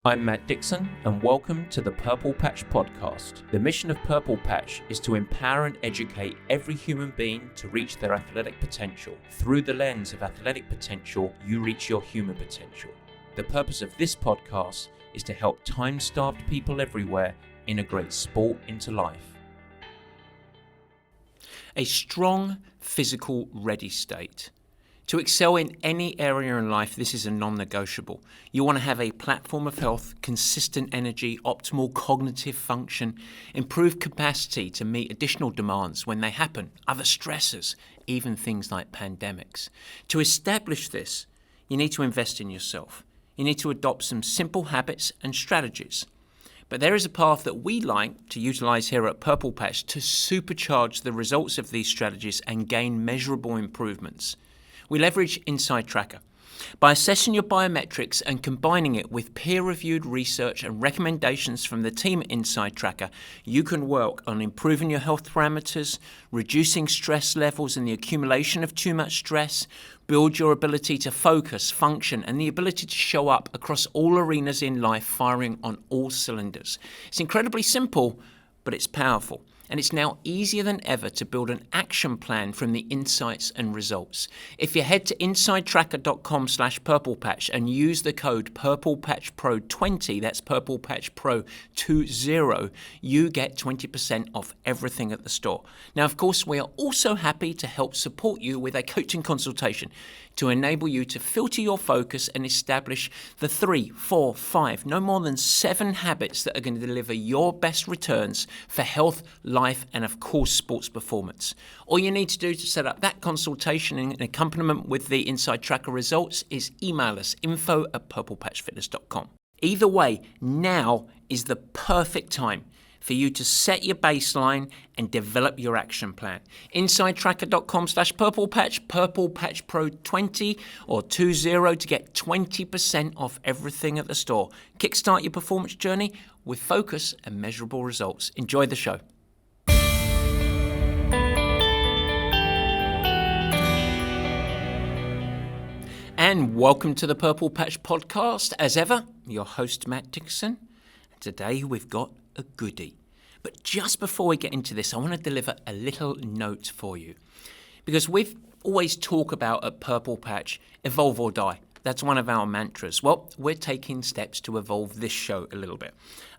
I'm Matt Dixon, and welcome to the Purple Patch Podcast. The mission of Purple Patch is to empower and educate every human being to reach their athletic potential. Through the lens of athletic potential, you reach your human potential. The purpose of this podcast is to help time-starved people everywhere integrate sport into life. A strong physical ready state. To excel in any area in life, this is a non-negotiable. You want to have a platform of health, consistent energy, optimal cognitive function, improved capacity to meet additional demands when they happen, other stressors, even things like pandemics. To establish this, you need to invest in yourself. You need to adopt some simple habits and strategies. But there is a path that we like to utilize here at Purple Patch to supercharge the results of these strategies and gain measurable improvements. We leverage Inside Tracker. By assessing your biometrics and combining it with peer-reviewed research and recommendations from the team at Inside Tracker, you can work on improving your health parameters, reducing stress levels and the accumulation of too much stress, build your ability to focus, function, and the ability to show up across all arenas in life, firing on all cylinders. It's incredibly simple, but it's powerful. And it's now easier than ever to build an action plan from the insights and results. If you head to insidetracker.com/purplepatch and use the code PurplePatchPro20, that's PurplePatchPro20, you get 20% off everything at the store. Now, of course, we are also happy to help support you with a coaching consultation to enable you to filter your focus and establish the 3, 4, 5, no more than 7 habits that are going to deliver your best returns for health, life, and of course, sports performance. All you need to do to set up that consultation in accompaniment with the Inside Tracker results is email us info@purplepatchfitness.com. Either way, now is the perfect time for you to set your baseline and develop your action plan. InsideTracker.com/purplepatch, PurplePatchPro20 or 20 to get 20% off everything at the store. Kickstart your performance journey with focus and measurable results. Enjoy the show. And welcome to the Purple Patch Podcast. As ever, your host, Matt Dixon. Today we've got a goodie. But just before we get into this, I want to deliver a little note for you. Because we've always talked about at Purple Patch, evolve or die. That's one of our mantras. Well, we're taking steps to evolve this show a little bit.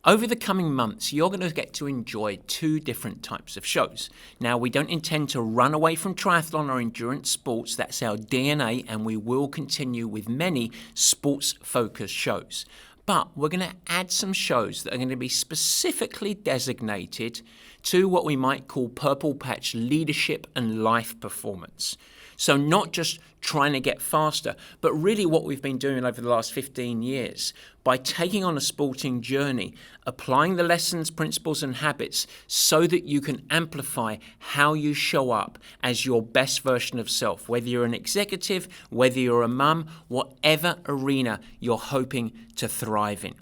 Over the coming months, you're going to get to enjoy 2 different types of shows. Now, we don't intend to run away from triathlon or endurance sports. That's our DNA, and we will continue with many sports-focused shows. But we're going to add some shows that are going to be specifically designated to what we might call Purple Patch leadership and life performance. So not just trying to get faster, but really what we've been doing over the last 15 years by taking on a sporting journey, applying the lessons, principles, and habits so that you can amplify how you show up as your best version of self, whether you're an executive, whether you're a mum, whatever arena you're hoping to thrive in.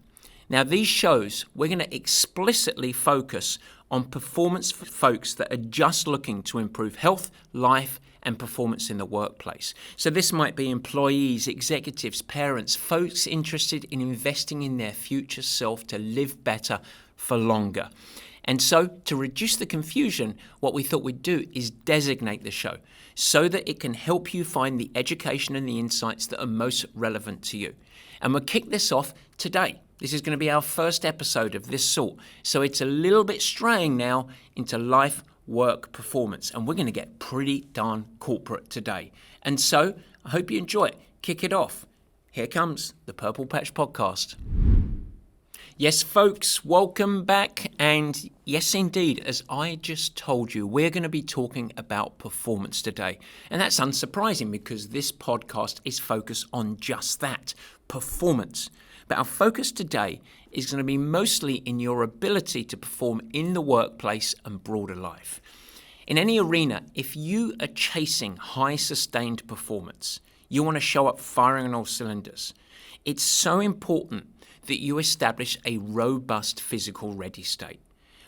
Now, these shows, we're going to explicitly focus on performance for folks that are just looking to improve health, life, and performance in the workplace. So this might be employees, executives, parents, folks interested in investing in their future self to live better for longer. And so to reduce the confusion, what we thought we'd do is designate the show so that it can help you find the education and the insights that are most relevant to you. And we'll kick this off today. This is going to be our first episode of this sort. So it's a little bit straying now into life, work, performance. And we're going to get pretty darn corporate today. And so I hope you enjoy it. Kick it off. Here comes the Purple Patch Podcast. Yes, folks, welcome back. And yes, indeed, as I just told you, we're going to be talking about performance today. And that's unsurprising because this podcast is focused on just that, performance. But our focus today is going to be mostly in your ability to perform in the workplace and broader life. In any arena, if you are chasing high sustained performance, you want to show up firing on all cylinders. It's so important that you establish a robust physical ready state.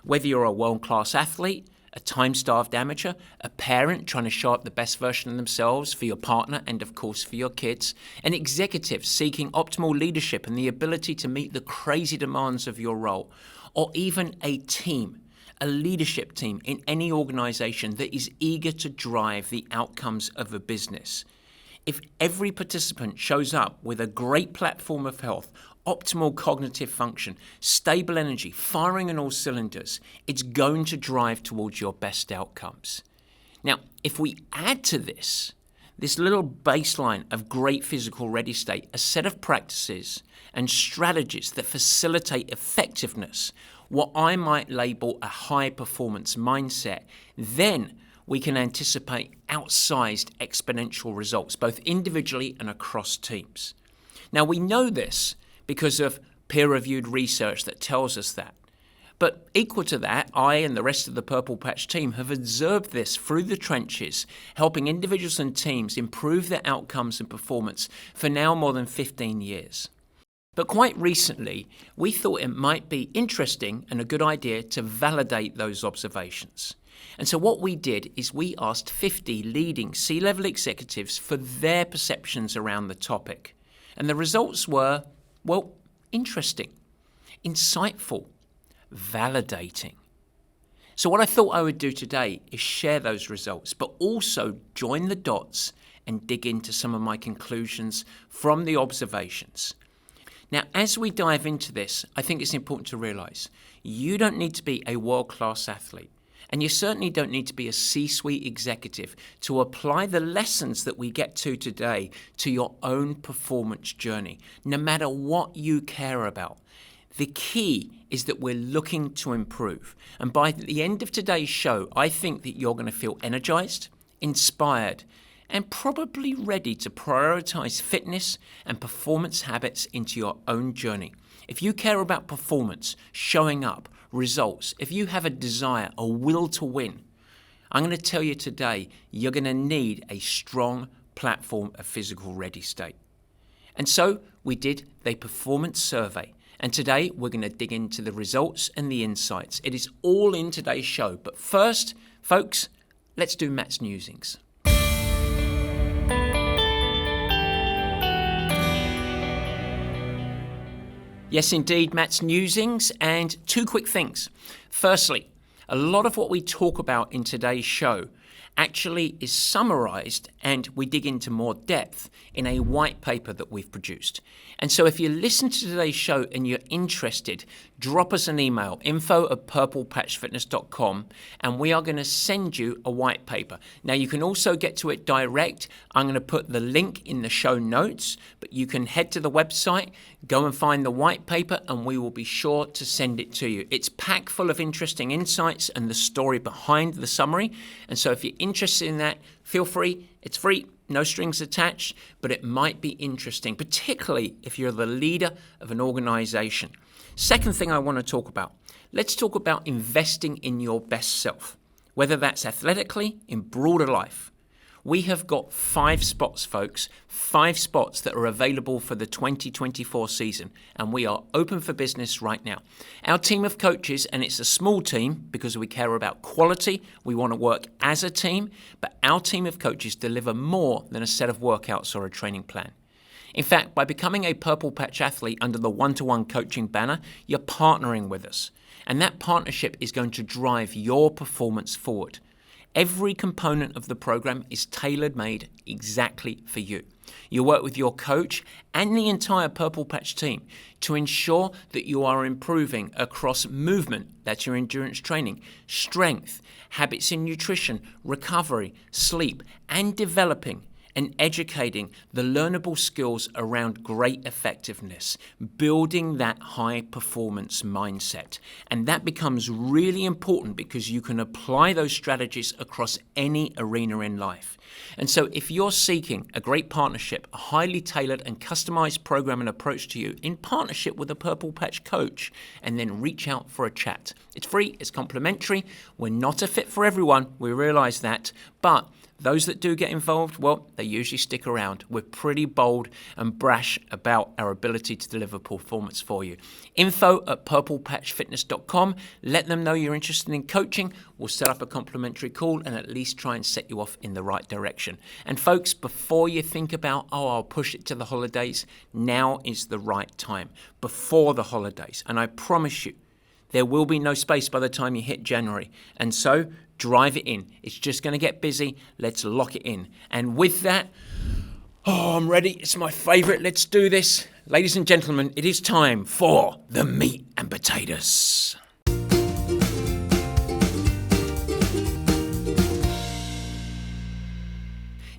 Whether you're a world-class athlete, a time-starved amateur, a parent trying to show up the best version of themselves for your partner and, of course, for your kids, an executive seeking optimal leadership and the ability to meet the crazy demands of your role, or even a team, a leadership team in any organization that is eager to drive the outcomes of a business. If every participant shows up with a great platform of health, optimal cognitive function, stable energy, firing on all cylinders, it's going to drive towards your best outcomes. Now, if we add to this little baseline of great physical ready state, a set of practices and strategies that facilitate effectiveness, what I might label a high performance mindset, then we can anticipate outsized exponential results, both individually and across teams. Now, we know this because of peer-reviewed research that tells us that. But equal to that, I and the rest of the Purple Patch team have observed this through the trenches, helping individuals and teams improve their outcomes and performance for now more than 15 years. But quite recently, we thought it might be interesting and a good idea to validate those observations. And so what we did is we asked 50 leading C-level executives for their perceptions around the topic. And the results were, well, interesting, insightful, validating. So what I thought I would do today is share those results, but also join the dots and dig into some of my conclusions from the observations. Now, as we dive into this, I think it's important to realize you don't need to be a world-class athlete, and you certainly don't need to be a C-suite executive to apply the lessons that we get to today to your own performance journey, no matter what you care about. The key is that we're looking to improve. And by the end of today's show, I think that you're going to feel energized, inspired, and probably ready to prioritize fitness and performance habits into your own journey. If you care about performance, showing up, results, if you have a desire, a will to win, I'm going to tell you today, you're going to need a strong platform of physical ready state. And so we did the performance survey. And today we're going to dig into the results and the insights. It is all in today's show. But first, folks, let's do Matt's musings. Yes, indeed, Matt's musings, and two quick things. Firstly, a lot of what we talk about in today's show actually is summarized, and we dig into more depth in a white paper that we've produced. And so if you listen to today's show and you're interested, drop us an email, info@purplepatchfitness.com, and we are going to send you a white paper. Now, you can also get to it direct. I'm going to put the link in the show notes, but you can head to the website, go and find the white paper, and we will be sure to send it to you. It's packed full of interesting insights and the story behind the summary. And so if you're interested in that, feel free. It's free, no strings attached, but it might be interesting, particularly if you're the leader of an organization. Second thing I want to talk about, let's talk about investing in your best self, whether that's athletically, in broader life. We have got 5 spots, folks, 5 spots that are available for the 2024 season, and we are open for business right now. Our team of coaches, and it's a small team because we care about quality, we want to work as a team, but our team of coaches deliver more than a set of workouts or a training plan. In fact, by becoming a Purple Patch athlete under the one-to-one coaching banner, you're partnering with us, and that partnership is going to drive your performance forward. Every component of the program is tailor-made exactly for you. You work with your coach and the entire Purple Patch team to ensure that you are improving across movement, that's your endurance training, strength, habits in nutrition, recovery, sleep, and developing and educating the learnable skills around great effectiveness, building that high performance mindset. And that becomes really important because you can apply those strategies across any arena in life. And so if you're seeking a great partnership, a highly tailored and customized program and approach to you in partnership with a Purple Patch coach, and then reach out for a chat. It's free, it's complimentary. We're not a fit for everyone, we realize that, but those that do get involved, well, they usually stick around. We're pretty bold and brash about our ability to deliver performance for you. info@purplepatchfitness.com. Let them know you're interested in coaching. We'll set up a complimentary call and at least try and set you off in the right direction. And folks, before you think about, I'll push it to the holidays, now is the right time, before the holidays. And I promise you, there will be no space by the time you hit January. And so drive it in. It's just going to get busy. Let's lock it in. And with that, I'm ready. It's my favorite. Let's do this. Ladies and gentlemen, it is time for the meat and potatoes.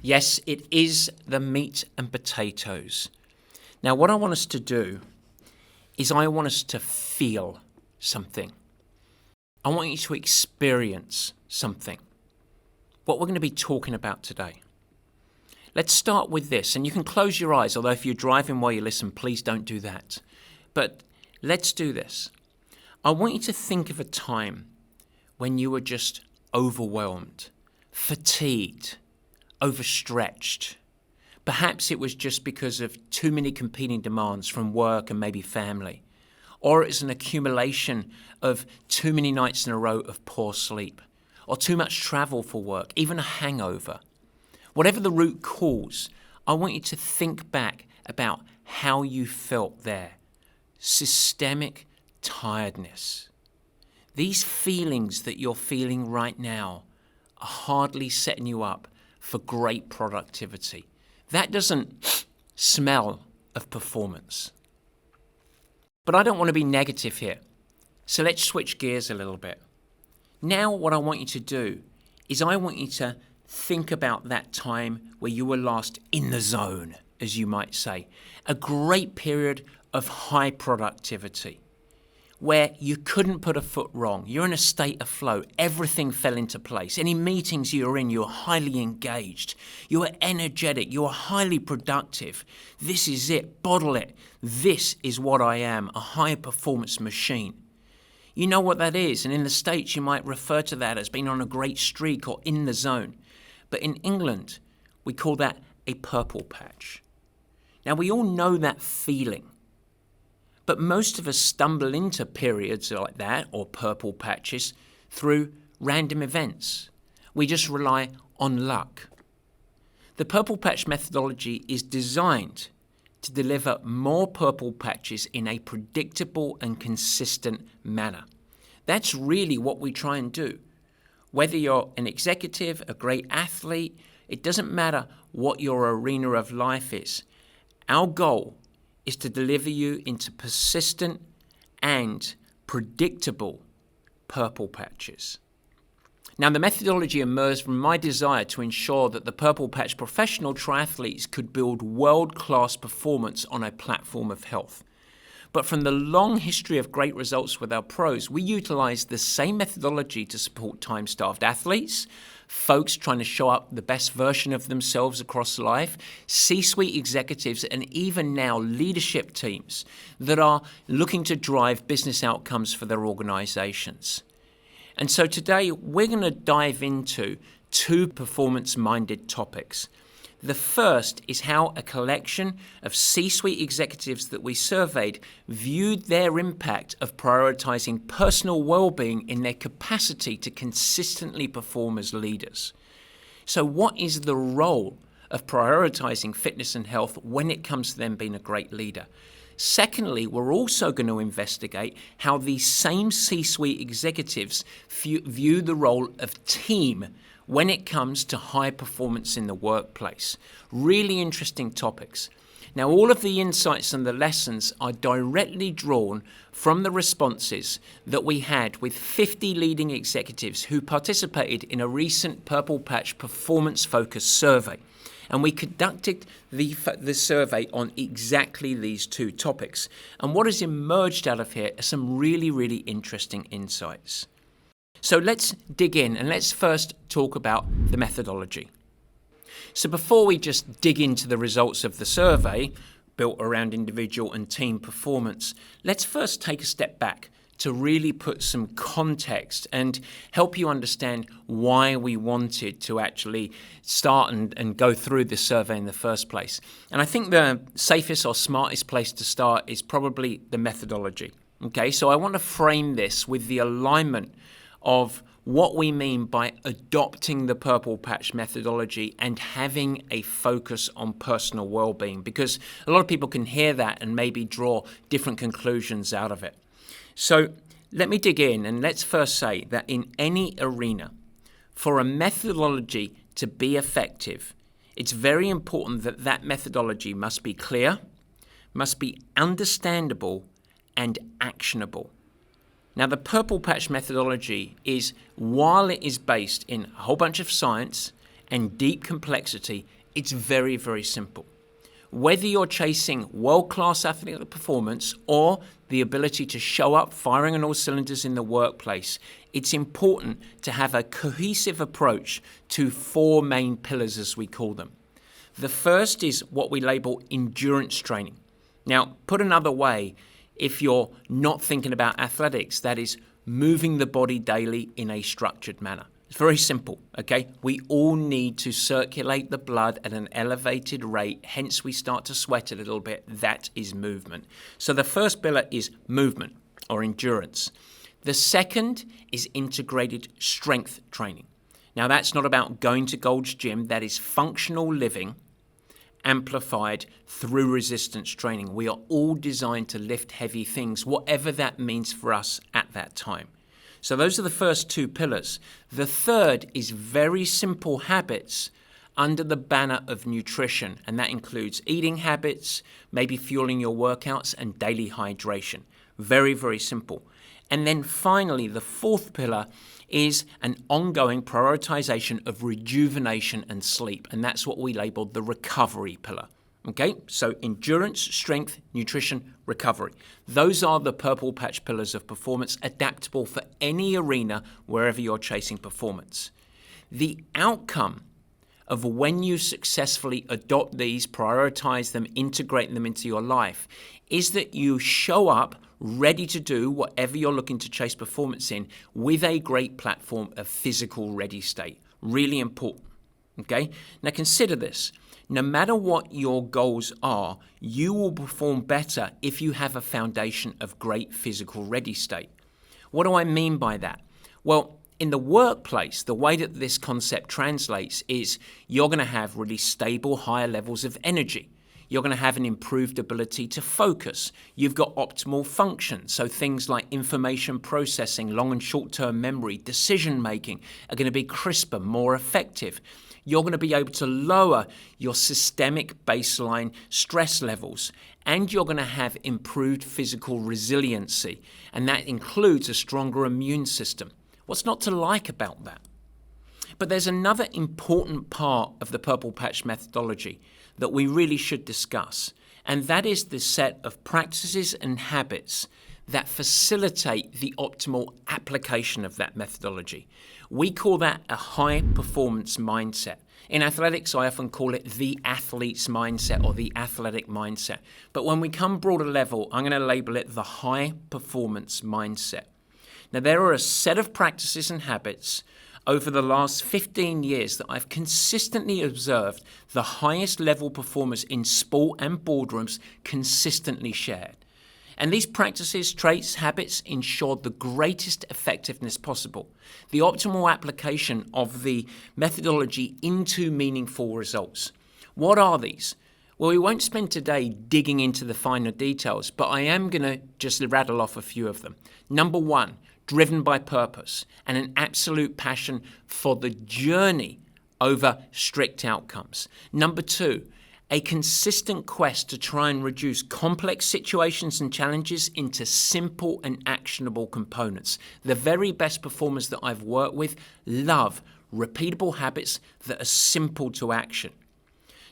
Yes, it is the meat and potatoes. Now, what I want us to do is I want us to feel something. I want you to experience something. What we're going to be talking about today. Let's start with this, and you can close your eyes, although if you're driving while you listen, please don't do that. But let's do this. I want you to think of a time when you were just overwhelmed, fatigued, overstretched. Perhaps it was just because of too many competing demands from work and maybe family. Or it's an accumulation of too many nights in a row of poor sleep, or too much travel for work, even a hangover. Whatever the root cause, I want you to think back about how you felt there. Systemic tiredness. These feelings that you're feeling right now are hardly setting you up for great productivity. That doesn't smell of performance. But I don't want to be negative here. So let's switch gears a little bit. Now what I want you to do is I want you to think about that time where you were last in the zone, as you might say. A great period of high productivity where you couldn't put a foot wrong. You're in a state of flow. Everything fell into place. Any meetings you were in, you were highly engaged. You were energetic. You were highly productive. This is it. Bottle it. This is what I am, a high performance machine. You know what that is. And in the States, you might refer to that as being on a great streak or in the zone. But in England, we call that a purple patch. Now, we all know that feeling. But most of us stumble into periods like that, or purple patches, through random events. We just rely on luck. The purple patch methodology is designed to deliver more purple patches in a predictable and consistent manner. That's really what we try and do. Whether you're an executive, a great athlete, it doesn't matter what your arena of life is. Our goal is to deliver you into persistent and predictable purple patches. Now, the methodology emerged from my desire to ensure that the purple patch professional triathletes could build world-class performance on a platform of health. But from the long history of great results with our pros, we utilize the same methodology to support time-starved athletes, folks trying to show up the best version of themselves across life, C-suite executives, and even now leadership teams that are looking to drive business outcomes for their organizations. And so today we're going to dive into two performance-minded topics. The first is how a collection of C-suite executives that we surveyed viewed their impact of prioritizing personal well-being in their capacity to consistently perform as leaders. So what is the role of prioritizing fitness and health when it comes to them being a great leader? Secondly, we're also going to investigate how these same C-suite executives view the role of team when it comes to high performance in the workplace. Really interesting topics. Now, all of the insights and the lessons are directly drawn from the responses that we had with 50 leading executives who participated in a recent Purple Patch performance-focused survey. And we conducted the survey on exactly these two topics. And what has emerged out of here are some really, really interesting insights. So let's dig in and let's first talk about the methodology. So before we just dig into the results of the survey, built around individual and team performance, let's first take a step back to really put some context and help you understand why we wanted to actually start and go through this survey in the first place. And I think the safest or smartest place to start is probably the methodology. Okay, so I want to frame this with the alignment of what we mean by adopting the Purple Patch methodology and having a focus on personal well-being, because a lot of people can hear that and maybe draw different conclusions out of it. So let me dig in, and let's first say that in any arena, for a methodology to be effective, it's very important that that methodology must be clear, must be understandable, and actionable. Now, the Purple Patch methodology is, while it is based in a whole bunch of science and deep complexity, it's very, very simple. Whether you're chasing world-class athletic performance or the ability to show up firing on all cylinders in the workplace, it's important to have a cohesive approach to 4 main pillars, as we call them. The first is what we label endurance training. Now, put another way, if you're not thinking about athletics, that is moving the body daily in a structured manner. It's very simple, okay? We all need to circulate the blood at an elevated rate, hence we start to sweat a little bit. That is movement. So the first pillar is movement or endurance. The second is integrated strength training. Now, that's not about going to Gold's Gym. That is functional living amplified through resistance training. We are all designed to lift heavy things, whatever that means for us at that time. So those are the first 2 pillars. The third is very simple habits under the banner of nutrition, and that includes eating habits, maybe fueling your workouts, and daily hydration. Very, very simple. And then finally, the 4th pillar is an ongoing prioritization of rejuvenation and sleep. And that's what we labeled the recovery pillar. Okay, so endurance, strength, nutrition, recovery. Those are the Purple Patch pillars of performance, adaptable for any arena wherever you're chasing performance. The outcome of when you successfully adopt these, prioritize them, integrate them into your life, is that you show up ready to do whatever you're looking to chase performance in with a great platform of physical ready state. Really important, okay? Now consider this. No matter what your goals are, you will perform better if you have a foundation of great physical ready state. What do I mean by that? Well, in the workplace, the way that this concept translates is you're going to have really stable, higher levels of energy. You're going to have an improved ability to focus. You've got optimal function. So things like information processing, long and short-term memory, decision-making are going to be crisper, more effective. You're going to be able to lower your systemic baseline stress levels, and you're going to have improved physical resiliency. And that includes a stronger immune system. What's not to like about that? But there's another important part of the Purple Patch methodology that we really should discuss, and that is the set of practices and habits that facilitate the optimal application of that methodology. We call that a high-performance mindset. In athletics, I often call it the athlete's mindset or the athletic mindset. But when we come broader level, I'm going to label it the high-performance mindset. Now, there are a set of practices and habits over the last 15 years that I've consistently observed the highest level performers in sport and boardrooms consistently shared. And these practices, traits, habits ensure the greatest effectiveness possible, the optimal application of the methodology into meaningful results. What are these? Well, we won't spend today digging into the finer details, but I am going to just rattle off a few of them. Number 1, driven by purpose and an absolute passion for the journey over strict outcomes. Number 2, a consistent quest to try and reduce complex situations and challenges into simple and actionable components. The very best performers that I've worked with love repeatable habits that are simple to action.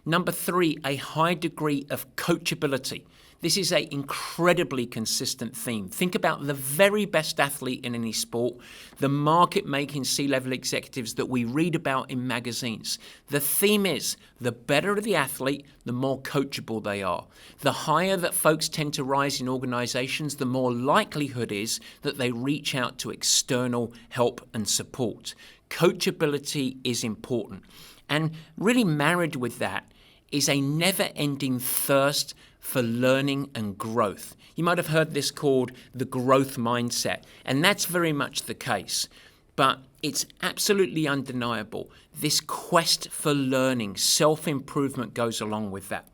Number 3, a high degree of coachability. This is an incredibly consistent theme. Think about the very best athlete in any sport, the market-making C-level executives that we read about in magazines. The theme is, the better the athlete, the more coachable they are. The higher that folks tend to rise in organizations, the more likelihood is that they reach out to external help and support. Coachability is important. And really married with that is a never-ending thirst for learning and growth. You might have heard this called the growth mindset, and that's very much the case. But it's absolutely undeniable. This quest for learning, self-improvement goes along with that.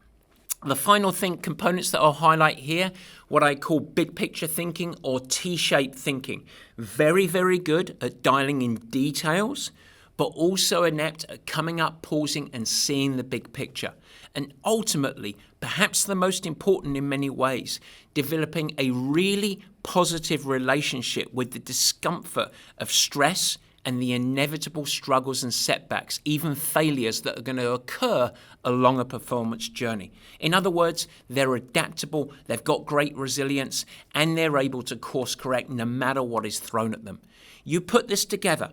The final components that I'll highlight here, what I call big picture thinking or T-shaped thinking. Very, very good at dialing in details, but also inept at coming up, pausing, and seeing the big picture. And ultimately, perhaps the most important in many ways, developing a really positive relationship with the discomfort of stress and the inevitable struggles and setbacks, even failures that are going to occur along a performance journey. In other words, they're adaptable, they've got great resilience, and they're able to course correct no matter what is thrown at them. You put this together,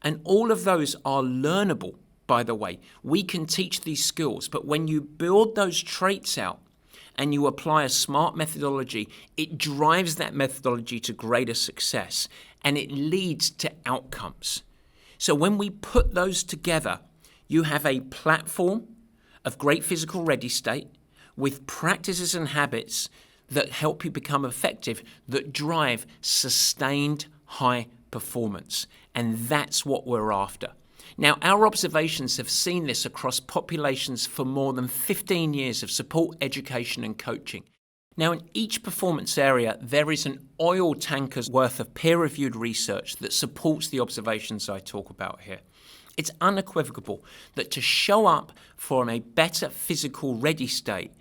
and all of those are learnable, by the way. We can teach these skills, but when you build those traits out and you apply a smart methodology, it drives that methodology to greater success and it leads to outcomes. So when we put those together, you have a platform of great physical ready state with practices and habits that help you become effective, that drive sustained high performance. And that's what we're after. Now, our observations have seen this across populations for more than 15 years of support, education, and coaching. Now, in each performance area, there is an oil tanker's worth of peer-reviewed research that supports the observations I talk about here. It's unequivocal that to show up for a better physical ready state,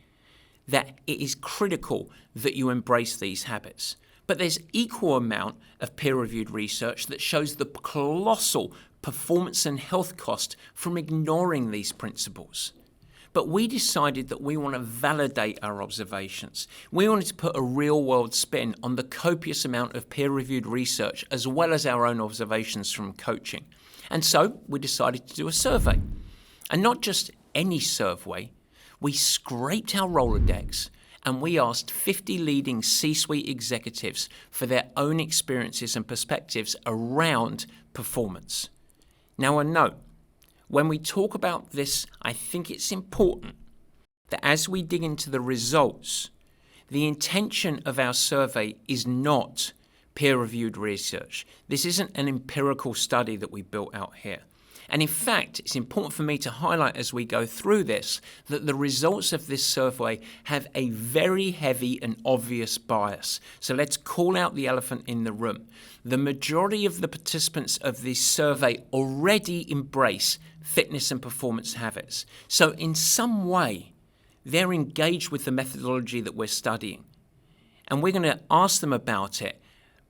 that it is critical that you embrace these habits. But there's equal amount of peer-reviewed research that shows the colossal performance and health cost from ignoring these principles. But we decided that we want to validate our observations. We wanted to put a real-world spin on the copious amount of peer-reviewed research as well as our own observations from coaching. And so we decided to do a survey. And not just any survey, we scraped our Rolodex and we asked 50 leading C-suite executives for their own experiences and perspectives around performance. Now, I know, when we talk about this, I think it's important that as we dig into the results, the intention of our survey is not peer-reviewed research. This isn't an empirical study that we built out here. And in fact, it's important for me to highlight as we go through this that the results of this survey have a very heavy and obvious bias. So let's call out the elephant in the room. The majority of the participants of this survey already embrace fitness and performance habits. So in some way, they're engaged with the methodology that we're studying. And we're going to ask them about it,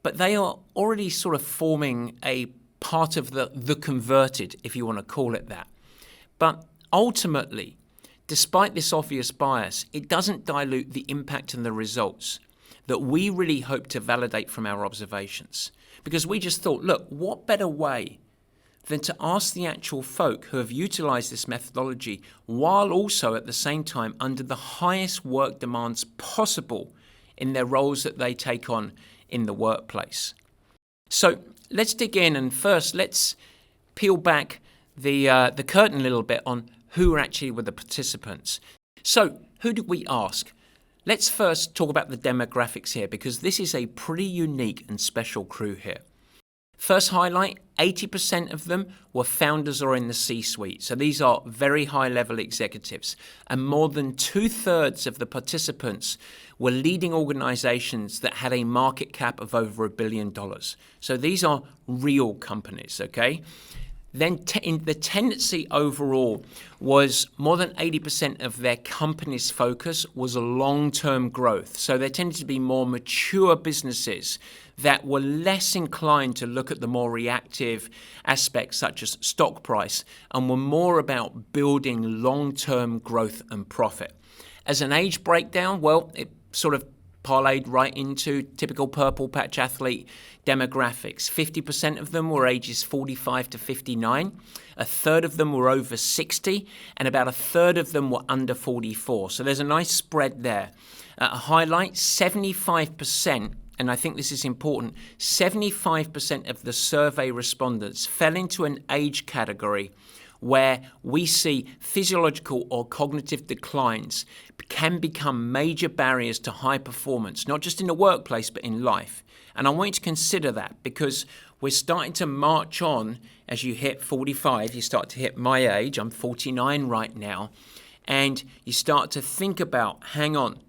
but they are already sort of forming a part of the converted, if you want to call it that. But ultimately, despite this obvious bias, it doesn't dilute the impact and the results that we really hope to validate from our observations. Because we just thought, look, what better way than to ask the actual folk who have utilized this methodology while also at the same time under the highest work demands possible in their roles that they take on in the workplace. So let's dig in, and first let's peel back the curtain a little bit on who actually were the participants. So who did we ask? Let's first talk about the demographics here, because this is a pretty unique and special crew here. First highlight, 80% of them were founders or in the C-suite. So these are very high-level executives. And more than 2/3 of the participants were leading organizations that had a market cap of over $1 billion. So these are real companies, okay? Then the tendency overall was more than 80% of their company's focus was long-term growth. So there tended to be more mature businesses that were less inclined to look at the more reactive aspects such as stock price and were more about building long-term growth and profit. As an age breakdown, well, it sort of parlayed right into typical purple patch athlete demographics. 50% of them were ages 45 to 59, a third of them were over 60, and about a third of them were under 44. So there's a nice spread there. A highlight, 75%, and I think this is important, 75% of the survey respondents fell into an age category where we see physiological or cognitive declines can become major barriers to high performance, not just in the workplace, but in life. And I want you to consider that because we're starting to march on as you hit 45, you start to hit my age, I'm 49 right now, and you start to think about, hang on,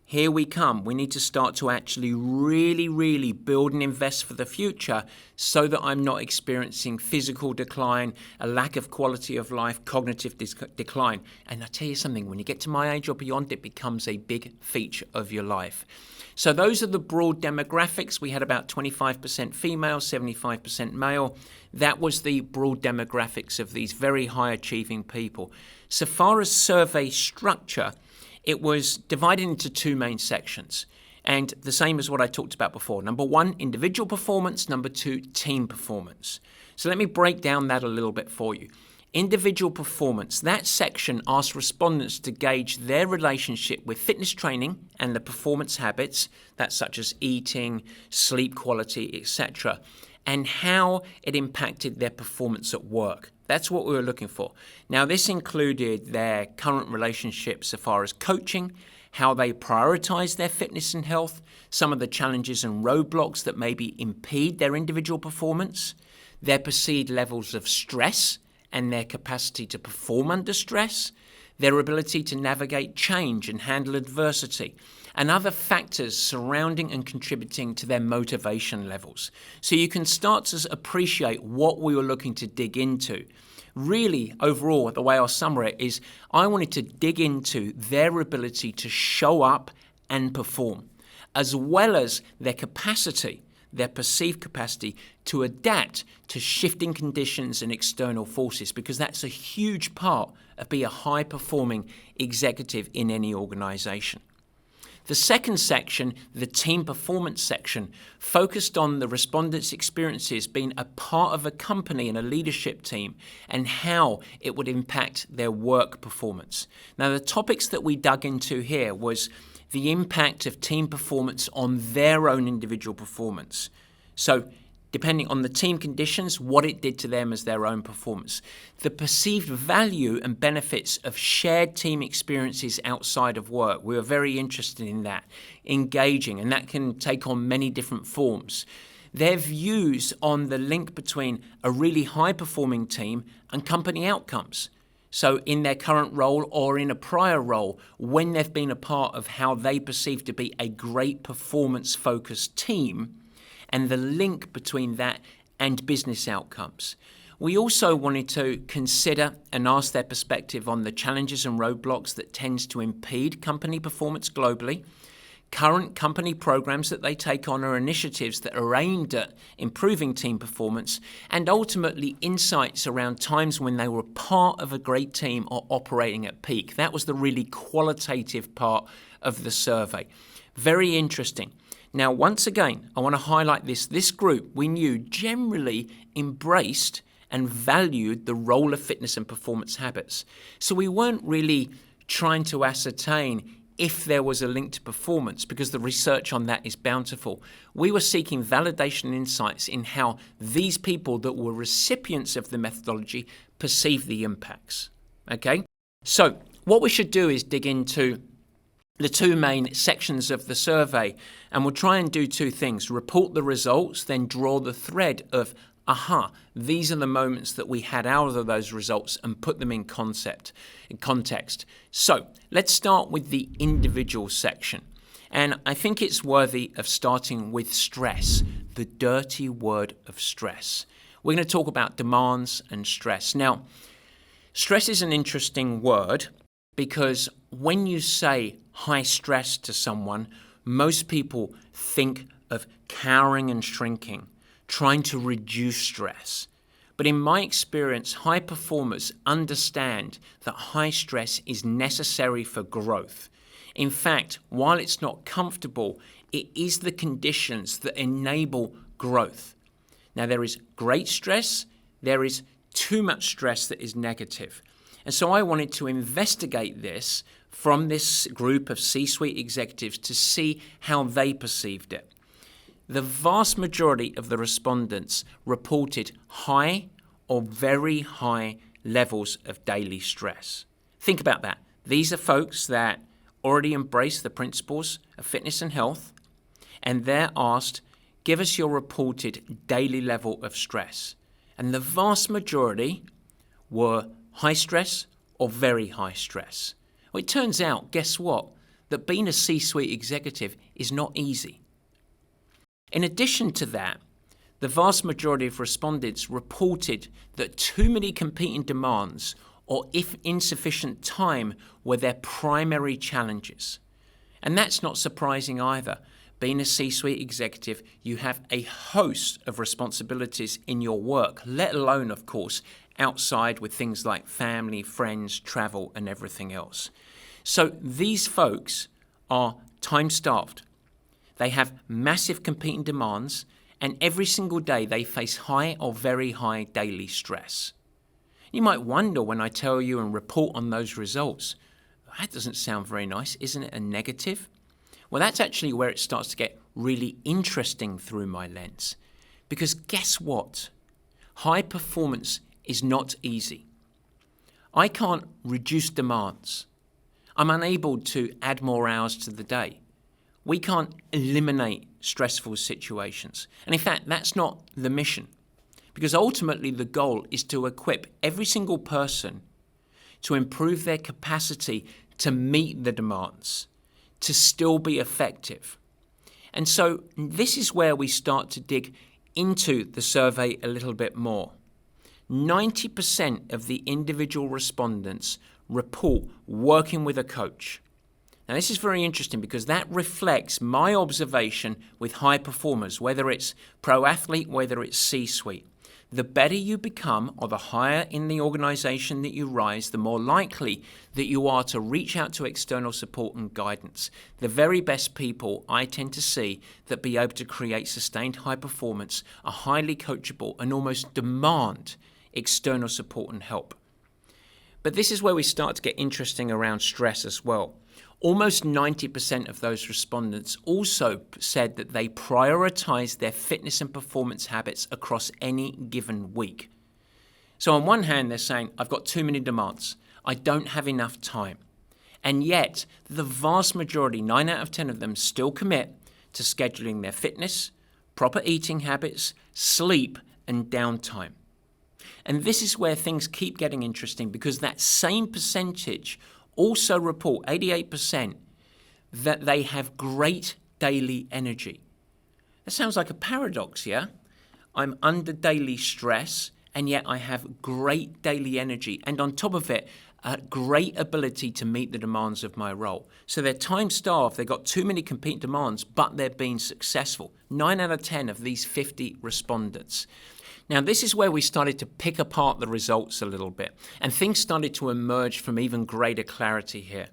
here we come. We need to start to actually really build and invest for the future so that I'm not experiencing physical decline, a lack of quality of life, cognitive decline. And I tell you something, when you get to my age or beyond, it becomes a big feature of your life. So those are the broad demographics. We had about 25% female, 75% male. That was the broad demographics of these very high achieving people. So far as survey structure, it was divided into two main sections, and the same as what I talked about before. Number one, individual performance. Number two, team performance. So let me break down that a little bit for you. Individual performance, that section asks respondents to gauge their relationship with fitness training and the performance habits, that's such as eating, sleep quality, etc., and how it impacted their performance at work. That's what we were looking for. Now, this included their current relationships so far as coaching, how they prioritize their fitness and health, some of the challenges and roadblocks that maybe impede their individual performance, their perceived levels of stress and their capacity to perform under stress, their ability to navigate change and handle adversity, and other factors surrounding and contributing to their motivation levels. So you can start to appreciate what we were looking to dig into. Really, overall, the way I'll summarize it is I wanted to dig into their ability to show up and perform, as well as their capacity, their perceived capacity to adapt to shifting conditions and external forces, because that's a huge part of being a high-performing executive in any organization. The second section, the team performance section, focused on the respondents' experiences being a part of a company and a leadership team and how it would impact their work performance. Now, the topics that we dug into here was the impact of team performance on their own individual performance. So, depending on the team conditions, what it did to them as their own performance. The perceived value and benefits of shared team experiences outside of work. We were very interested in that, engaging, and that can take on many different forms. Their views on the link between a really high-performing team and company outcomes. So in their current role or in a prior role, when they've been a part of how they perceive to be a great performance-focused team, and the link between that and business outcomes. We also wanted to consider and ask their perspective on the challenges and roadblocks that tends to impede company performance globally, current company programs that they take on or initiatives that are aimed at improving team performance, and ultimately insights around times when they were part of a great team or operating at peak. That was the really qualitative part of the survey. Very interesting. Now, once again, I want to highlight this. This group, we knew, generally embraced and valued the role of fitness and performance habits. So we weren't really trying to ascertain if there was a link to performance, because the research on that is bountiful. We were seeking validation and insights in how these people that were recipients of the methodology perceived the impacts. Okay? So what we should do is dig into the two main sections of the survey, and we'll try and do two things: report the results, then draw the thread of, these are the moments that we had out of those results, and put them in context. So let's start with the individual section. And I think it's worthy of starting with stress, the dirty word of stress. We're going to talk about demands and stress. Now, stress is an interesting word because when you say high stress to someone, most people think of cowering and shrinking, trying to reduce stress. But in my experience, high performers understand that high stress is necessary for growth. In fact, while it's not comfortable, it is the conditions that enable growth. Now, there is great stress, there is too much stress that is negative. And so I wanted to investigate this from this group of C-suite executives to see how they perceived it. The vast majority of the respondents reported high or very high levels of daily stress. Think about that. These are folks that already embrace the principles of fitness and health, and they're asked, give us your reported daily level of stress. And the vast majority were high stress or very high stress. Well, it turns out, guess what? That being a C-suite executive is not easy. In addition to that, the vast majority of respondents reported that too many competing demands or if insufficient time were their primary challenges. And that's not surprising either. Being a C-suite executive, you have a host of responsibilities in your work, let alone, of course, outside with things like family, friends, travel, and everything else. So these folks are time-starved. They have massive competing demands, and every single day they face high or very high daily stress. You might wonder when I tell you and report on those results, that doesn't sound very nice, isn't it a negative? Well, that's actually where it starts to get really interesting through my lens. Because guess what? High performance is not easy. I can't reduce demands. I'm unable to add more hours to the day. We can't eliminate stressful situations. And in fact, that's not the mission. Because ultimately the goal is to equip every single person to improve their capacity to meet the demands, to still be effective. And so this is where we start to dig into the survey a little bit more. 90% of the individual respondents report working with a coach. Now, this is very interesting because that reflects my observation with high performers, whether it's pro athlete, whether it's C-suite. The better you become, or the higher in the organization that you rise, the more likely that you are to reach out to external support and guidance. The very best people I tend to see that be able to create sustained high performance are highly coachable and almost demand external support and help. But this is where we start to get interesting around stress as well. Almost 90% of those respondents also said that they prioritize their fitness and performance habits across any given week. So on one hand, they're saying, I've got too many demands. I don't have enough time. And yet, the vast majority, 9 out of 10 of them, still commit to scheduling their fitness, proper eating habits, sleep, and downtime. And this is where things keep getting interesting because that same percentage also report, 88%, that they have great daily energy. That sounds like a paradox, yeah? I'm under daily stress, and yet I have great daily energy. And on top of it, a great ability to meet the demands of my role. So they're time-starved, they've got too many competing demands, but they're being successful. 9 out of 10 of these 50 respondents. Now, this is where we started to pick apart the results a little bit, and things started to emerge from even greater clarity here.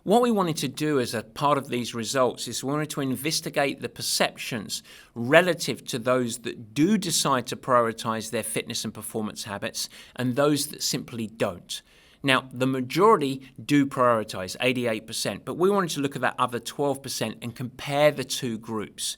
What we wanted to do as a part of these results is we wanted to investigate the perceptions relative to those that do decide to prioritize their fitness and performance habits and those that simply don't. Now, the majority do prioritize, 88%, but we wanted to look at that other 12% and compare the two groups.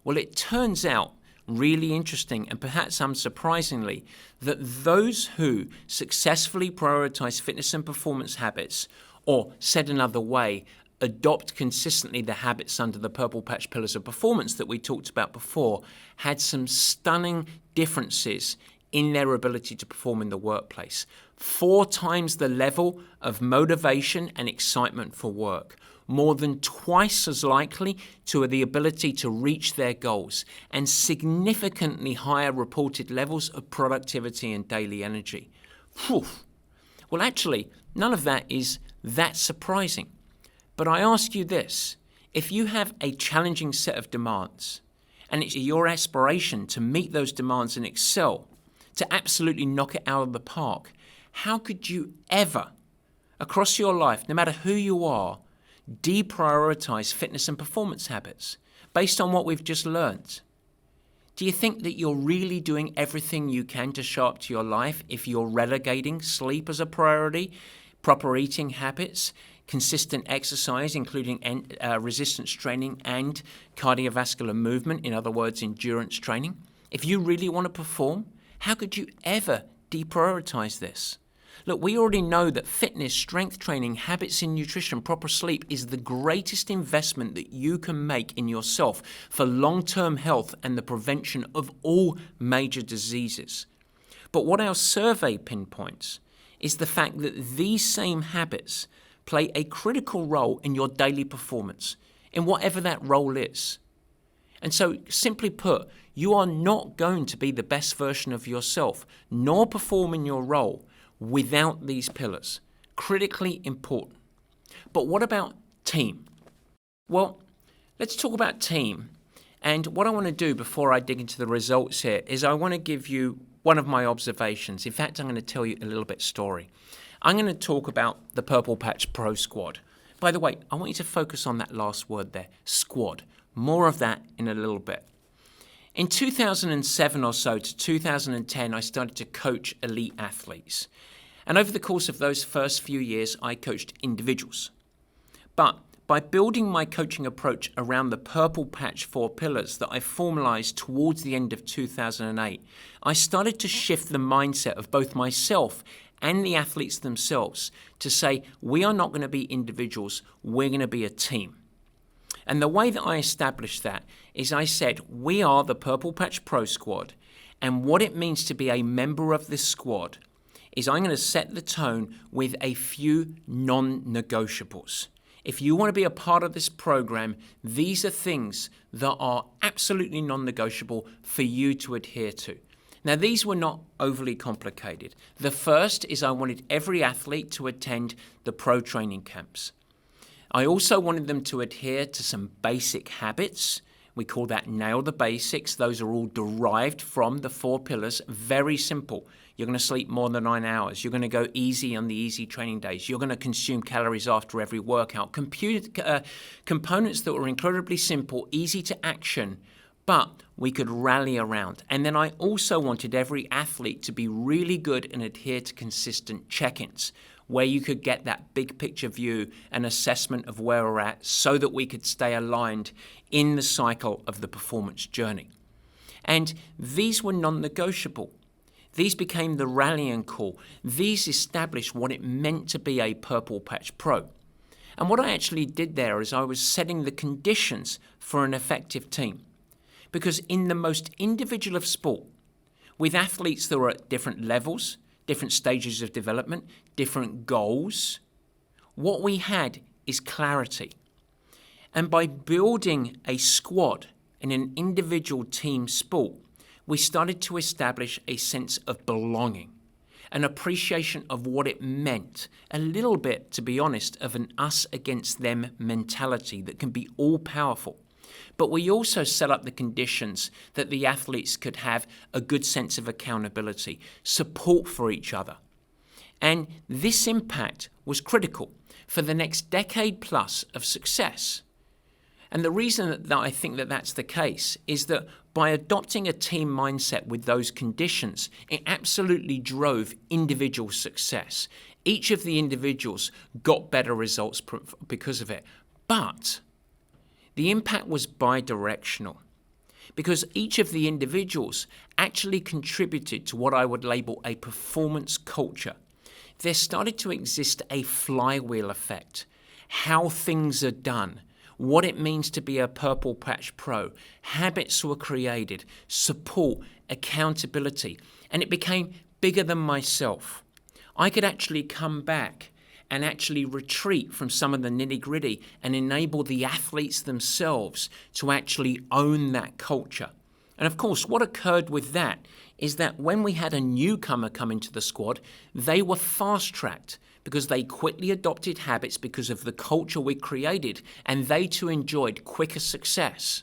Well, it turns out, really interesting and perhaps unsurprisingly, that those who successfully prioritize fitness and performance habits, or said another way, adopt consistently the habits under the Purple Patch Pillars of Performance that we talked about before, had some stunning differences in their ability to perform in the workplace. 4 times the level of motivation and excitement for work. more than twice as likely to the ability to reach their goals, and significantly higher reported levels of productivity and daily energy. Whew. Well, actually, none of that is that surprising. But I ask you this, if you have a challenging set of demands, and it's your aspiration to meet those demands and excel, to absolutely knock it out of the park, how could you ever, across your life, no matter who you are, deprioritize fitness and performance habits based on what we've just learned? Do you think that you're really doing everything you can to show up to your life if you're relegating sleep as a priority, proper eating habits, consistent exercise, including resistance training and cardiovascular movement, in other words, endurance training? If you really want to perform, how could you ever deprioritize this? Look, we already know that fitness, strength training, habits in nutrition, proper sleep is the greatest investment that you can make in yourself for long-term health and the prevention of all major diseases. But what our survey pinpoints is the fact that these same habits play a critical role in your daily performance, in whatever that role is. And so, simply put, you are not going to be the best version of yourself, nor perform in your role, without these pillars. Critically important. But what about team? Well, let's talk about team. And what I want to do before I dig into the results here is I want to give you one of my observations. In fact, I'm going to tell you a little bit story. I'm going to talk about the Purple Patch Pro Squad. By the way, I want you to focus on that last word there, squad. More of that in a little bit. In 2007 or so to 2010, I started to coach elite athletes. And over the course of those first few years, I coached individuals. But by building my coaching approach around the Purple Patch 4 pillars that I formalized towards the end of 2008, I started to shift the mindset of both myself and the athletes themselves to say, we are not going to be individuals, we're going to be a team. And the way that I established that is I said, we are the Purple Patch Pro Squad, and what it means to be a member of this squad is I'm going to set the tone with a few non-negotiables. If you want to be a part of this program, these are things that are absolutely non-negotiable for you to adhere to. Now, these were not overly complicated. The first is I wanted every athlete to attend the pro training camps. I also wanted them to adhere to some basic habits. We call that nail the basics. Those are all derived from the 4 pillars. Very simple. You're going to sleep more than 9 hours. You're going to go easy on the easy training days. You're going to consume calories after every workout. Components that were incredibly simple, easy to action, but we could rally around. And then I also wanted every athlete to be really good and adhere to consistent check-ins, where you could get that big picture view and assessment of where we're at so that we could stay aligned in the cycle of the performance journey. And these were non-negotiable. These became the rallying call. These established what it meant to be a Purple Patch Pro. And what I actually did there is I was setting the conditions for an effective team. Because in the most individual of sport, with athletes that are at different levels, different stages of development, different goals, what we had is clarity. And by building a squad in an individual team sport, we started to establish a sense of belonging, an appreciation of what it meant, a little bit, to be honest, of an us against them mentality that can be all-powerful. But we also set up the conditions that the athletes could have a good sense of accountability, support for each other. And this impact was critical for the next decade plus of success. And the reason that I think that that's the case is that by adopting a team mindset with those conditions, it absolutely drove individual success. Each of the individuals got better results because of it. But the impact was bidirectional because each of the individuals actually contributed to what I would label a performance culture. There started to exist a flywheel effect, how things are done, what it means to be a Purple Patch Pro. Habits were created, support, accountability, and it became bigger than myself. I could actually come back and actually retreat from some of the nitty-gritty and enable the athletes themselves to actually own that culture. And of course, what occurred with that is that when we had a newcomer come into the squad, they were fast-tracked because they quickly adopted habits because of the culture we created, and they too enjoyed quicker success.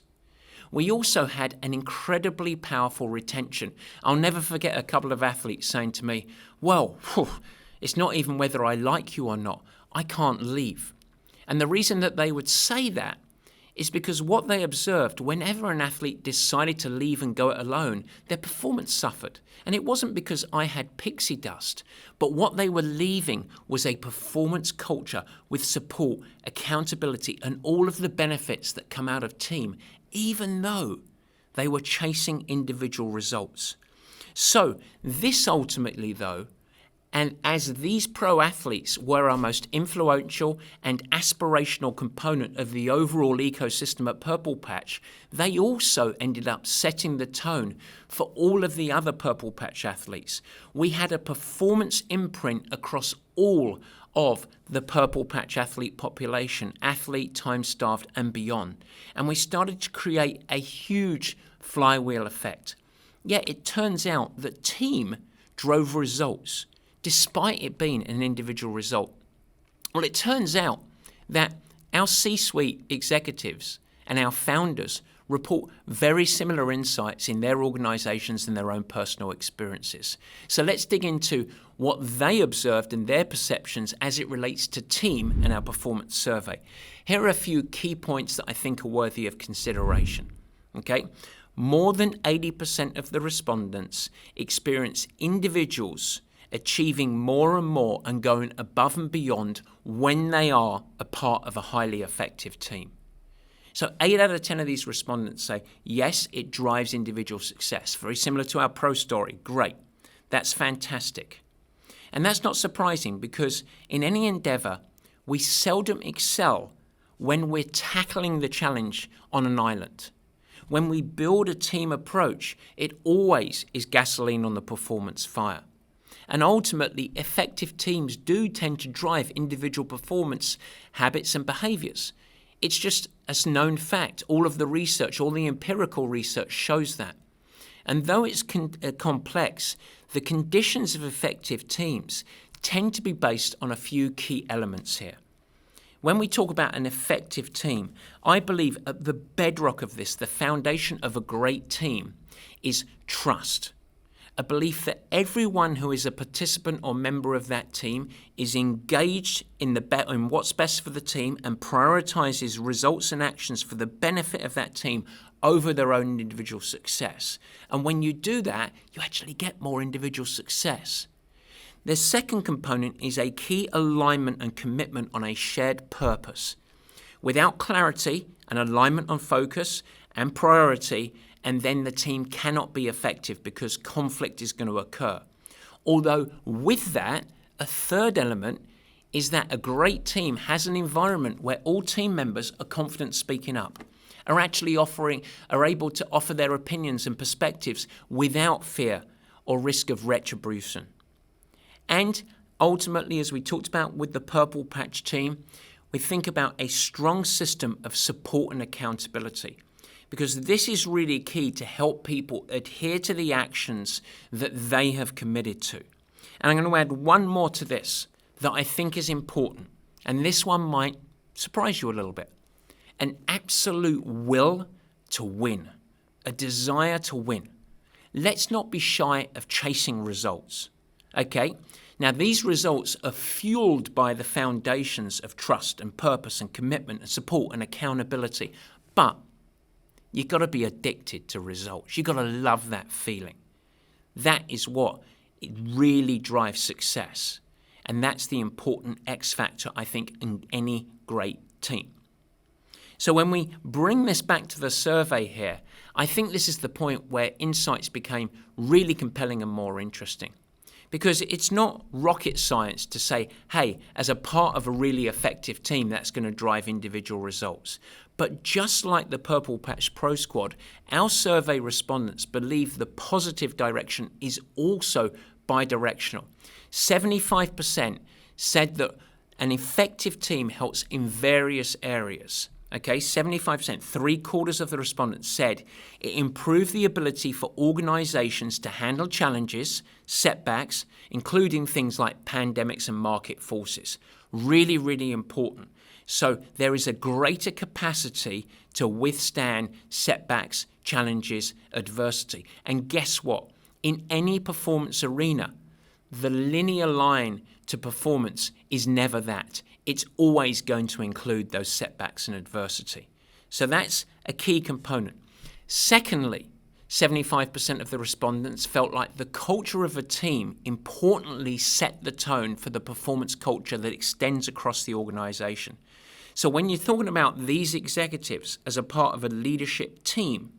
We also had an incredibly powerful retention. I'll never forget a couple of athletes saying to me, well, it's not even whether I like you or not, I can't leave. And the reason that they would say that is because what they observed, whenever an athlete decided to leave and go it alone, their performance suffered. And it wasn't because I had pixie dust, but what they were leaving was a performance culture with support, accountability, and all of the benefits that come out of team, even though they were chasing individual results. So this ultimately, though, and as these pro athletes were our most influential and aspirational component of the overall ecosystem at Purple Patch, they also ended up setting the tone for all of the other Purple Patch athletes. We had a performance imprint across all of the Purple Patch athlete population, athlete, time staffed, and beyond. And we started to create a huge flywheel effect. Yet it turns out that team drove results, despite it being an individual result. Well, it turns out that our C-suite executives and our founders report very similar insights in their organizations and their own personal experiences. So let's dig into what they observed and their perceptions as it relates to team and our performance survey. Here are a few key points that I think are worthy of consideration. Okay? More than 80% of the respondents experience individuals achieving more and more and going above and beyond when they are a part of a highly effective team. So 8 out of 10 of these respondents say, yes, it drives individual success. Very similar to our pro story. Great. That's fantastic. And that's not surprising because in any endeavor, we seldom excel when we're tackling the challenge on an island. When we build a team approach, it always is gasoline on the performance fire. And ultimately, effective teams do tend to drive individual performance habits and behaviors. It's just a known fact. All of the research, all the empirical research shows that. And though it's complex, the conditions of effective teams tend to be based on a few key elements here. When we talk about an effective team, I believe at the bedrock of this, the foundation of a great team, is trust. A belief that everyone who is a participant or member of that team is engaged in what's best for the team and prioritizes results and actions for the benefit of that team over their own individual success. And when you do that, you actually get more individual success. The second component is a key alignment and commitment on a shared purpose. Without clarity and alignment on focus and priority, and then the team cannot be effective because conflict is going to occur. Although with that, a third element is that a great team has an environment where all team members are confident speaking up, are able to offer their opinions and perspectives without fear or risk of retribution. And ultimately, as we talked about with the Purple Patch team, we think about a strong system of support and accountability, because this is really key to help people adhere to the actions that they have committed to. And I'm going to add one more to this that I think is important, and this one might surprise you a little bit. An absolute will to win, a desire to win. Let's not be shy of chasing results, okay? Now, these results are fueled by the foundations of trust and purpose and commitment and support and accountability, but you've got to be addicted to results. You've got to love that feeling. That is what it really drives success. And that's the important X factor, I think, in any great team. So when we bring this back to the survey here, I think this is the point where insights became really compelling and more interesting. Because it's not rocket science to say, hey, as a part of a really effective team, that's going to drive individual results. But just like the Purple Patch Pro Squad, our survey respondents believe the positive direction is also bidirectional. 75% said that An effective team helps in various areas. Okay, 75%, 3/4 of the respondents said it improved the ability for organizations to handle challenges, setbacks, including things like pandemics and market forces. Really, really important. So there is a greater capacity to withstand setbacks, challenges, adversity. And guess what? In any performance arena, the linear line to performance is never that. It's always going to include those setbacks and adversity. So that's a key component. Secondly, 75% of the respondents felt like the culture of a team importantly set the tone for the performance culture that extends across the organization. So when you're talking about these executives as a part of a leadership team,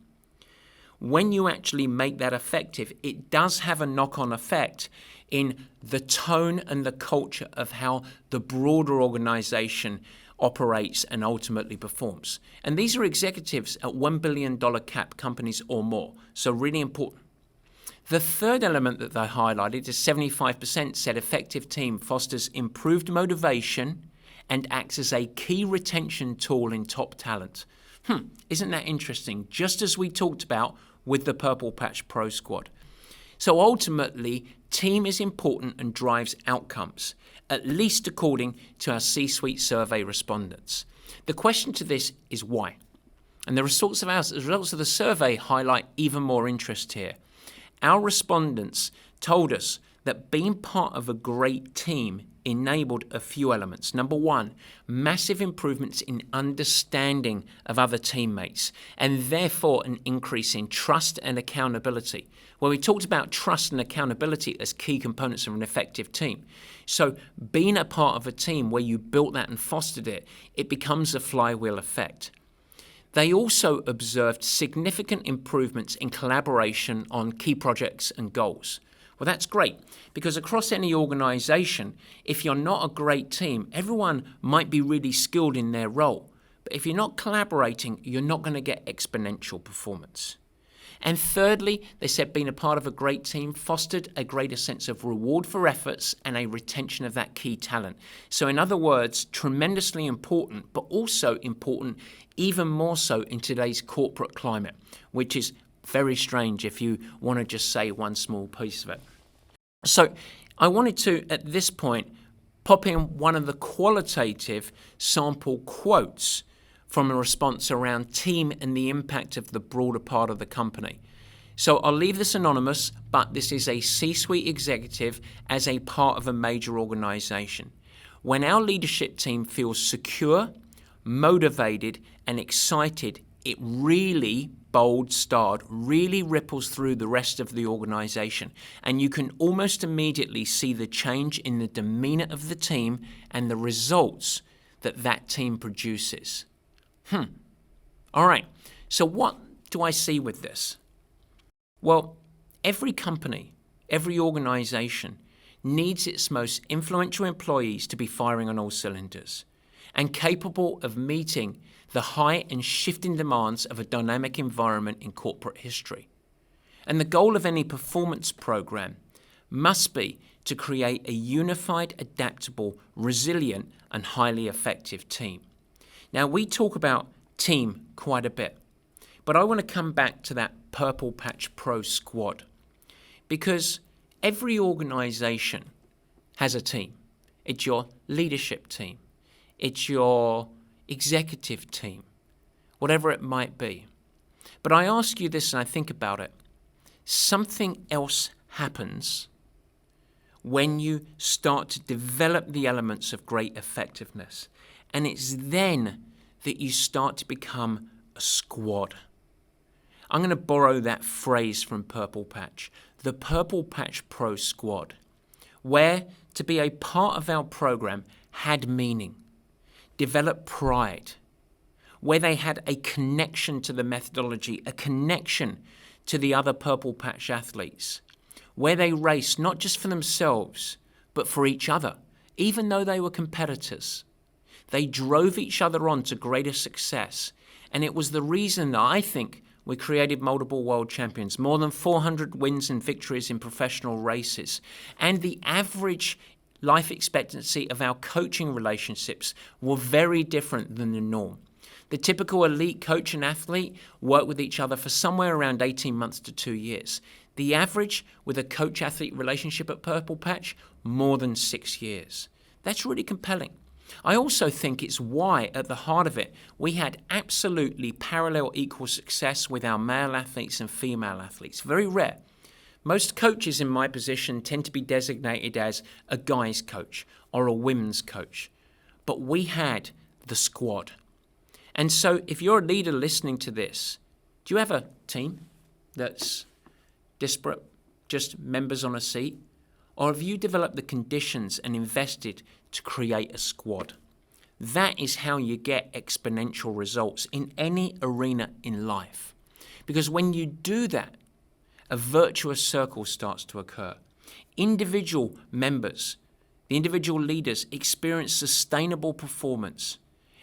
when you actually make that effective, it does have a knock-on effect in the tone and the culture of how the broader organization operates and ultimately performs. And these are executives at $1 billion cap companies or more, so really important. The third element that they highlighted is 75% said effective team fosters improved motivation and acts as a key retention tool in top talent. Isn't that interesting? Just as we talked about with the Purple Patch Pro Squad. So ultimately, team is important and drives outcomes, at least according to our C-suite survey respondents. The question to this is why? And the results of the survey highlight even more interest here. Our respondents told us that being part of a great team enabled a few elements. Number one, massive improvements in understanding of other teammates, and therefore an increase in trust and accountability. Well, we talked about trust and accountability as key components of an effective team. So being a part of a team where you built that and fostered it, it becomes a flywheel effect. They also observed significant improvements in collaboration on key projects and goals. Well, that's great, because across any organization, if you're not a great team, everyone might be really skilled in their role. But if you're not collaborating, you're not going to get exponential performance. And thirdly, they said being a part of a great team fostered a greater sense of reward for efforts and a retention of that key talent. So in other words, tremendously important, but also important even more so in today's corporate climate, which is very strange if you want to just say one small piece of it. So I wanted to, at this point, pop in one of the qualitative sample quotes from a response around team and the impact of the broader part of the company. So I'll leave this anonymous, but this is a C-suite executive as a part of a major organization. When our leadership team feels secure, motivated, and excited, it really, bold starred, really ripples through the rest of the organization. And you can almost immediately see the change in the demeanor of the team and the results that that team produces. All right, so what do I see with this? Well, every company, every organization needs its most influential employees to be firing on all cylinders and capable of meeting the high and shifting demands of a dynamic environment in corporate history. And the goal of any performance program must be to create a unified, adaptable, resilient, and highly effective team. Now, we talk about team quite a bit, but I want to come back to that Purple Patch Pro Squad, because every organization has a team. It's your leadership team. It's your executive team, whatever it might be. But I ask you this and I think about it. Something else happens when you start to develop the elements of great effectiveness. And it's then that you start to become a squad. I'm going to borrow that phrase from Purple Patch, the Purple Patch Pro Squad, where to be a part of our program had meaning, developed pride, where they had a connection to the methodology, a connection to the other Purple Patch athletes, where they raced not just for themselves, but for each other, even though they were competitors. They drove each other on to greater success, and it was the reason that I think we created multiple world champions, more than 400 wins and victories in professional races, and the average life expectancy of our coaching relationships were very different than the norm. The typical elite coach and athlete work with each other for somewhere around 18 months to 2 years. The average with a coach-athlete relationship at Purple Patch, more than 6 years. That's really compelling. I also think it's why, at the heart of it, we had absolutely parallel equal success with our male athletes and female athletes. Very rare. Most coaches in my position tend to be designated as a guy's coach or a women's coach. But we had the squad. And so if you're a leader listening to this, do you have a team that's disparate, just members on a seat? Or have you developed the conditions and invested to create a squad? That is how you get exponential results in any arena in life. Because when you do that, a virtuous circle starts to occur. Individual members, the individual leaders experience sustainable performance,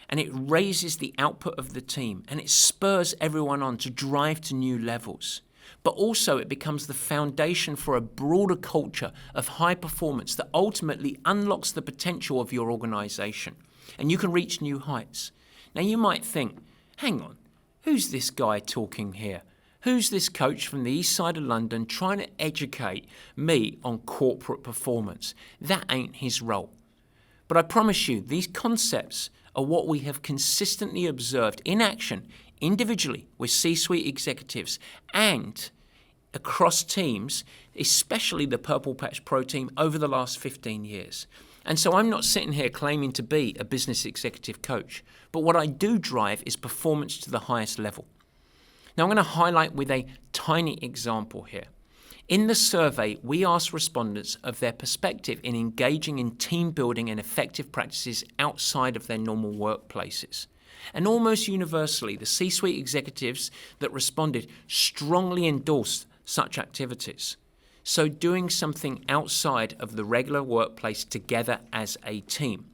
and it raises the output of the team, and it spurs everyone on to drive to new levels. But also it becomes the foundation for a broader culture of high performance that ultimately unlocks the potential of your organization, and you can reach new heights. Now you might think, hang on, who's this guy talking here? Who's this coach from the east side of London trying to educate me on corporate performance? That ain't his role. But I promise you, these concepts are what we have consistently observed in action individually with C-suite executives and across teams, especially the Purple Patch Pro team, over the last 15 years. And so I'm not sitting here claiming to be a business executive coach, but what I do drive is performance to the highest level. Now I'm going to highlight with a tiny example here. In the survey, we asked respondents of their perspective in engaging in team building and effective practices outside of their normal workplaces. And almost universally, the C-suite executives that responded strongly endorsed such activities. So doing something outside of the regular workplace together as a team.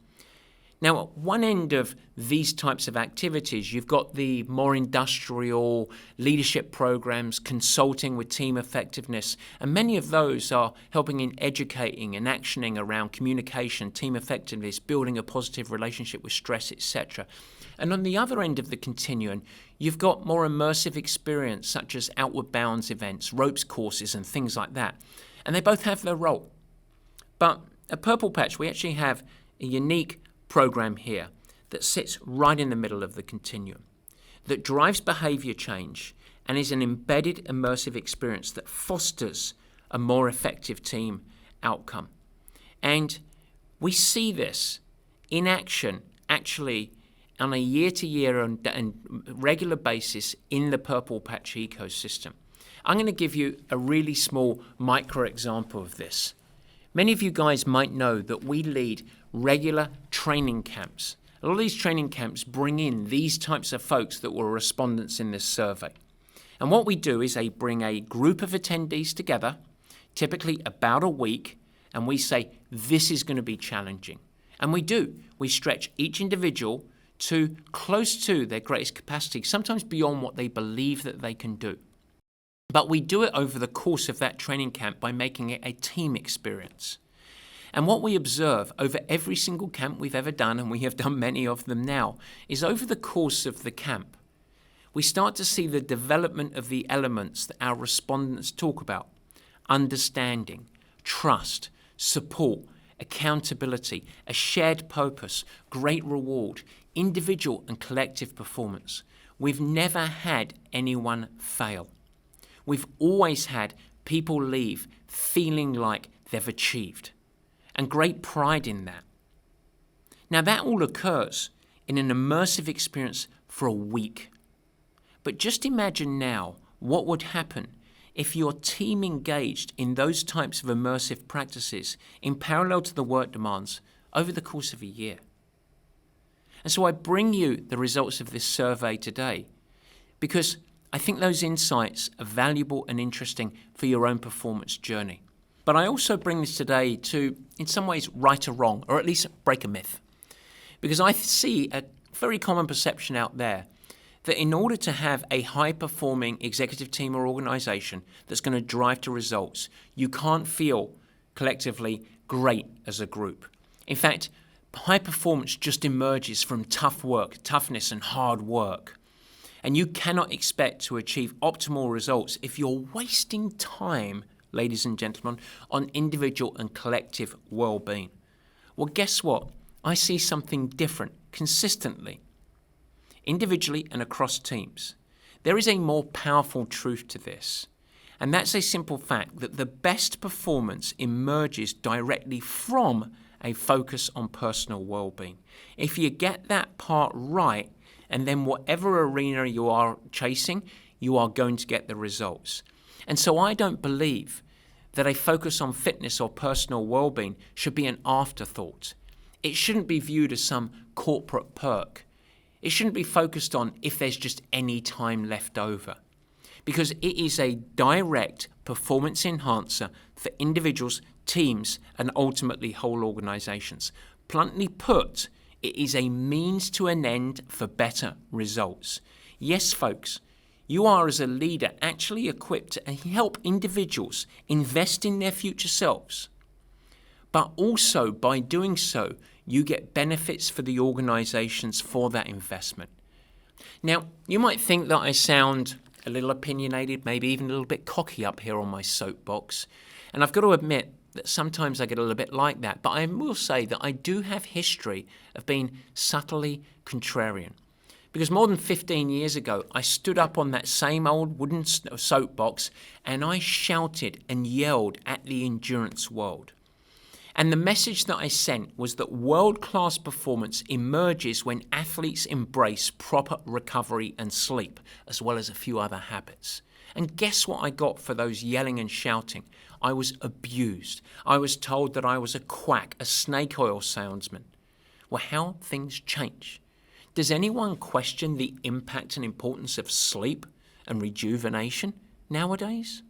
Now, at one end of these types of activities, you've got the more industrial leadership programs, consulting with team effectiveness, and many of those are helping in educating and actioning around communication, team effectiveness, building a positive relationship with stress, etc. And on the other end of the continuum, you've got more immersive experience, such as outward bounds events, ropes courses, and things like that. And they both have their role. But at Purple Patch, we actually have a unique program here that sits right in the middle of the continuum, that drives behavior change and is an embedded immersive experience that fosters a more effective team outcome. And we see this in action actually on a year-to-year and regular basis in the Purple Patch ecosystem. I'm going to give you a really small micro example of this. Many of you guys might know that we lead regular training camps. A lot of these training camps bring in these types of folks that were respondents in this survey. And what we do is they bring a group of attendees together, typically about a week, and we say, this is going to be challenging. And we do. We stretch each individual to close to their greatest capacity, sometimes beyond what they believe that they can do. But we do it over the course of that training camp by making it a team experience. And what we observe over every single camp we've ever done, and we have done many of them now, is over the course of the camp, we start to see the development of the elements that our respondents talk about: understanding, trust, support, accountability, a shared purpose, great reward, individual and collective performance. We've never had anyone fail. We've always had people leave feeling like they've achieved, and great pride in that. Now that all occurs in an immersive experience for a week. But just imagine now what would happen if your team engaged in those types of immersive practices in parallel to the work demands over the course of a year. And so I bring you the results of this survey today because I think those insights are valuable and interesting for your own performance journey. But I also bring this today to, in some ways, right or wrong, or at least break a myth. Because I see a very common perception out there that in order to have a high-performing executive team or organization that's going to drive to results, you can't feel collectively great as a group. In fact, high performance just emerges from tough work, toughness and hard work. And you cannot expect to achieve optimal results if you're wasting time, ladies and gentlemen, on individual and collective well-being. Well, guess what? I see something different consistently, individually and across teams. There is a more powerful truth to this, and that's a simple fact that the best performance emerges directly from a focus on personal well-being. If you get that part right, and then whatever arena you are chasing, you are going to get the results. And so I don't believe that a focus on fitness or personal well-being should be an afterthought. It shouldn't be viewed as some corporate perk. It shouldn't be focused on if there's just any time left over, because it is a direct performance enhancer for individuals, teams, and ultimately whole organizations. Bluntly put, it is a means to an end for better results. Yes, folks, you are as a leader actually equipped to help individuals invest in their future selves. But also by doing so, you get benefits for the organizations for that investment. Now, you might think that I sound a little opinionated, maybe even a little bit cocky up here on my soapbox. And I've got to admit that sometimes I get a little bit like that. But I will say that I do have history of being subtly contrarian. Because more than 15 years ago, I stood up on that same old wooden soapbox and I shouted and yelled at the endurance world. And the message that I sent was that world-class performance emerges when athletes embrace proper recovery and sleep, as well as a few other habits. And guess what I got for those yelling and shouting? I was abused. I was told that I was a quack, a snake oil salesman. Well, how things change. Does anyone question the impact and importance of sleep and rejuvenation nowadays?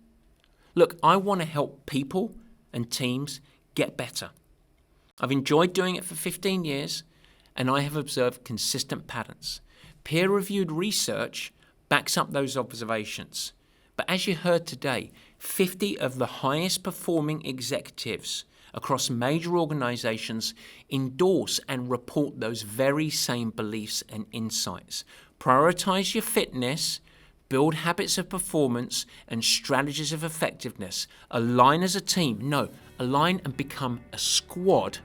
Look, I want to help people and teams get better. I've enjoyed doing it for 15 years, and I have observed consistent patterns. Peer-reviewed research backs up those observations. But as you heard today, 50 of the highest performing executives across major organizations endorse and report those very same beliefs and insights. Prioritize your fitness, build habits of performance and strategies of effectiveness. Align as a team. No, align and become a squad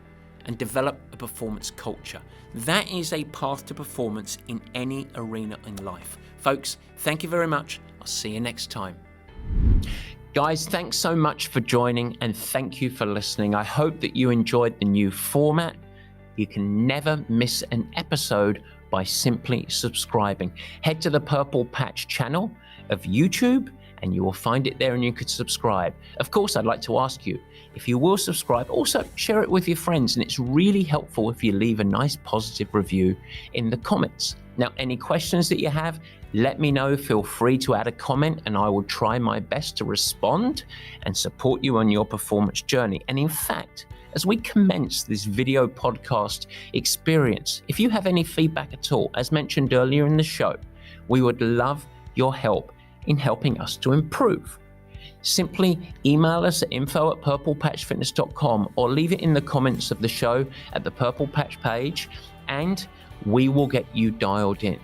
and develop a performance culture. That is a path to performance in any arena in life. Folks, thank you very much. I'll see you next time. Guys, thanks so much for joining and thank you for listening. I hope that you enjoyed the new format. You can never miss an episode by simply subscribing. Head to the Purple Patch channel of YouTube and you will find it there and you could subscribe. Of course, I'd like to ask you, if you will subscribe, also share it with your friends, and it's really helpful if you leave a nice positive review in the comments. Now, any questions that you have, let me know. Feel free to add a comment and I will try my best to respond and support you on your performance journey. And in fact, as we commence this video podcast experience, if you have any feedback at all, as mentioned earlier in the show, we would love your help in helping us to improve. Simply email us at info@purplepatchfitness.com or leave it in the comments of the show at the Purple Patch page and we will get you dialed in.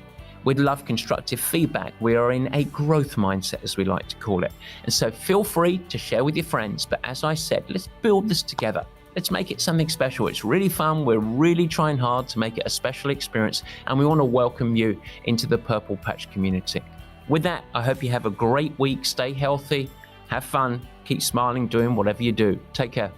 We'd love constructive feedback. We are in a growth mindset, as we like to call it. And so feel free to share with your friends. But as I said, let's build this together. Let's make it something special. It's really fun. We're really trying hard to make it a special experience. And we want to welcome you into the Purple Patch community. With that, I hope you have a great week. Stay healthy, have fun, keep smiling, doing whatever you do. Take care.